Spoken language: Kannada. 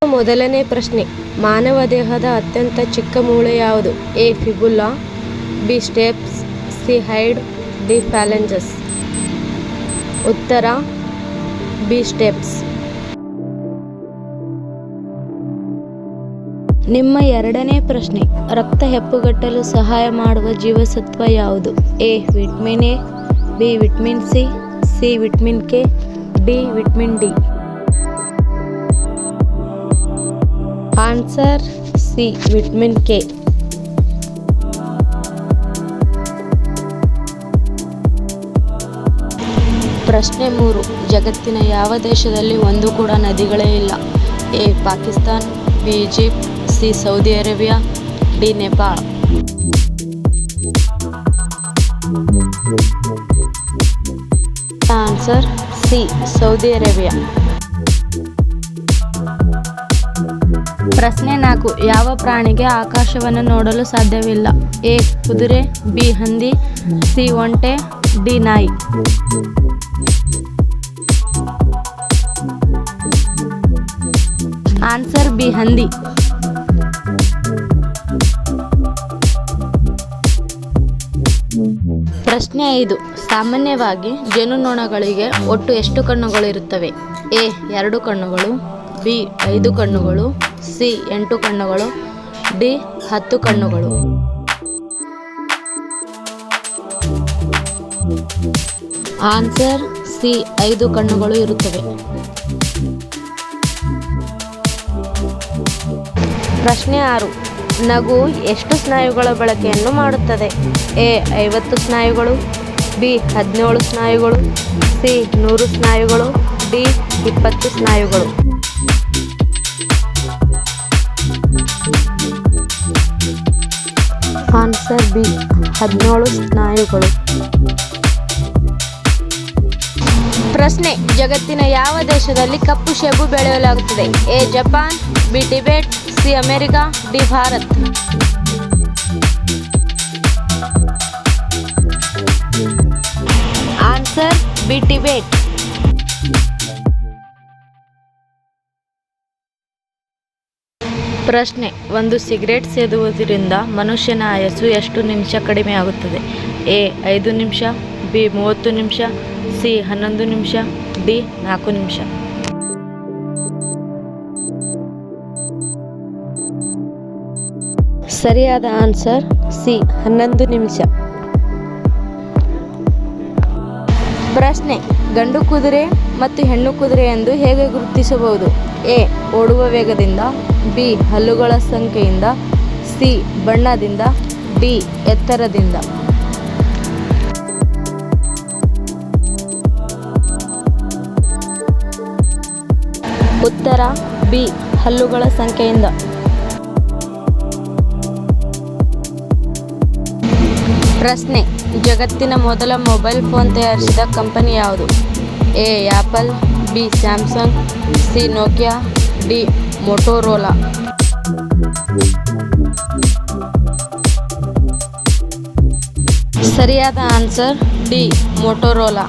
ಮೊದಲನೇ ಪ್ರಶ್ನೆ, ಮಾನವ ದೇಹದ ಅತ್ಯಂತ ಚಿಕ್ಕ ಮೂಳೆ ಯಾವುದು? A. Fibula, B. Stapes, C. Hyoid, D. Phalanges. ಉತ್ತರ ಬಿ. ಸ್ಟೆಪ್ಸ್. ನಿಮ್ಮ ಎರಡನೇ ಪ್ರಶ್ನೆ, ರಕ್ತ ಹೆಪ್ಪುಗಟ್ಟಲು ಸಹಾಯ ಮಾಡುವ ಜೀವಸತ್ವ ಯಾವುದು? A. Vitamin A, B. Vitamin C, C. Vitamin K, D. Vitamin D. Answer C. Vitamin K. ಪ್ರಶ್ನೆ 3, ಜಗತ್ತಿನ ಯಾವ ದೇಶದಲ್ಲಿ ಒಂದು ಕೂಡ ನದಿಗಳೇ ಇಲ್ಲ? A. Pakistan, B. Egypt, C. Saudi Arabia, D. Nepal. Answer C. Saudi Arabia. ಪ್ರಶ್ನೆ 4, ಯಾವ ಪ್ರಾಣಿಗೆ ಆಕಾಶವನ್ನು ನೋಡಲು ಸಾಧ್ಯವಿಲ್ಲ? ಎ. ಕುದುರೆ, ಬಿ. ಹಂದಿ, ಸಿ. ಒಂಟೆ, ಡಿ. ನಾಯಿ. Answer B. ಹಂದಿ. ಪ್ರಶ್ನೆ 5, ಸಾಮಾನ್ಯವಾಗಿ ಜೇನುನೊಣಗಳಿಗೆ ಒಟ್ಟು ಎಷ್ಟು ಕಣ್ಣುಗಳು ಇರುತ್ತವೆ? ಎ. 2 ಕಣ್ಣುಗಳು, ಬಿ. 5 ಕಣ್ಣುಗಳು, ಸಿ. 8 ಕಣ್ಣುಗಳು, ಡಿ. 10 ಕಣ್ಣುಗಳು. Answer C. 5 ಕಣ್ಣುಗಳು ಇರುತ್ತವೆ. ಪ್ರಶ್ನೆ 6, ನಗು ಎಷ್ಟು ಸ್ನಾಯುಗಳ ಬಳಕೆಯನ್ನು ಮಾಡುತ್ತದೆ? ಎ. 50 ಸ್ನಾಯುಗಳು, ಬಿ. 17 ಸ್ನಾಯುಗಳು, ಸಿ. 100 ಸ್ನಾಯುಗಳು, ಡಿ. 20 ಸ್ನಾಯುಗಳು. Answer B. 17 ಸ್ನಾಯುಗಳು. ಪ್ರಶ್ನೆ, ಜಗತ್ತಿನ ಯಾವ ದೇಶದಲ್ಲಿ ಕಪ್ಪು ಸೇಬು ಬೆಳೆಯಲಾಗುತ್ತದೆ? A. Japan, B. Tibet, C. America, D. Bharat. Answer B. Tibet. ಪ್ರಶ್ನೆ, ಒಂದು ಸಿಗರೇಟ್ ಸೇದುವುದರಿಂದ ಮನುಷ್ಯನ ಆಯಸ್ಸು ಎಷ್ಟು ನಿಮಿಷ ಕಡಿಮೆ ಆಗುತ್ತದೆ? ಎ. 5 ನಿಮಿಷ, ಬಿ. 30 ನಿಮಿಷ, ಸಿ. 11 ನಿಮಿಷ, ಡಿ. 4 ನಿಮಿಷ. ಸರಿಯಾದ ಆನ್ಸರ್ ಸಿ. 11 ನಿಮಿಷ. ಪ್ರಶ್ನೆ, ಗಂಡು ಕುದುರೆ ಮತ್ತು ಹೆಣ್ಣು ಕುದುರೆ ಎಂದು ಹೇಗೆ ಗುರುತಿಸಬಹುದು? ಎ. ಓಡುವ ವೇಗದಿಂದ, ಬಿ. ಹಲ್ಲುಗಳ ಸಂಖ್ಯೆಯಿಂದ, ಸಿ. ಬಣ್ಣದಿಂದ, ಡಿ. ಎತ್ತರದಿಂದ. ಉತ್ತರ ಬಿ. ಹಲ್ಲುಗಳ ಸಂಖ್ಯೆಯಿಂದ. ಪ್ರಶ್ನೆ, ಜಗತ್ತಿನ ಮೊದಲ ಮೊಬೈಲ್ ಫೋನ್ ತಯಾರಿಸಿದ ಕಂಪನಿ ಯಾವುದು? A. Apple, B. Samsung, C. Nokia, D. Motorola. ಸರಿಯಾದ ಆನ್ಸರ್ ಡಿ. ಮೊಟೋರೋಲಾ.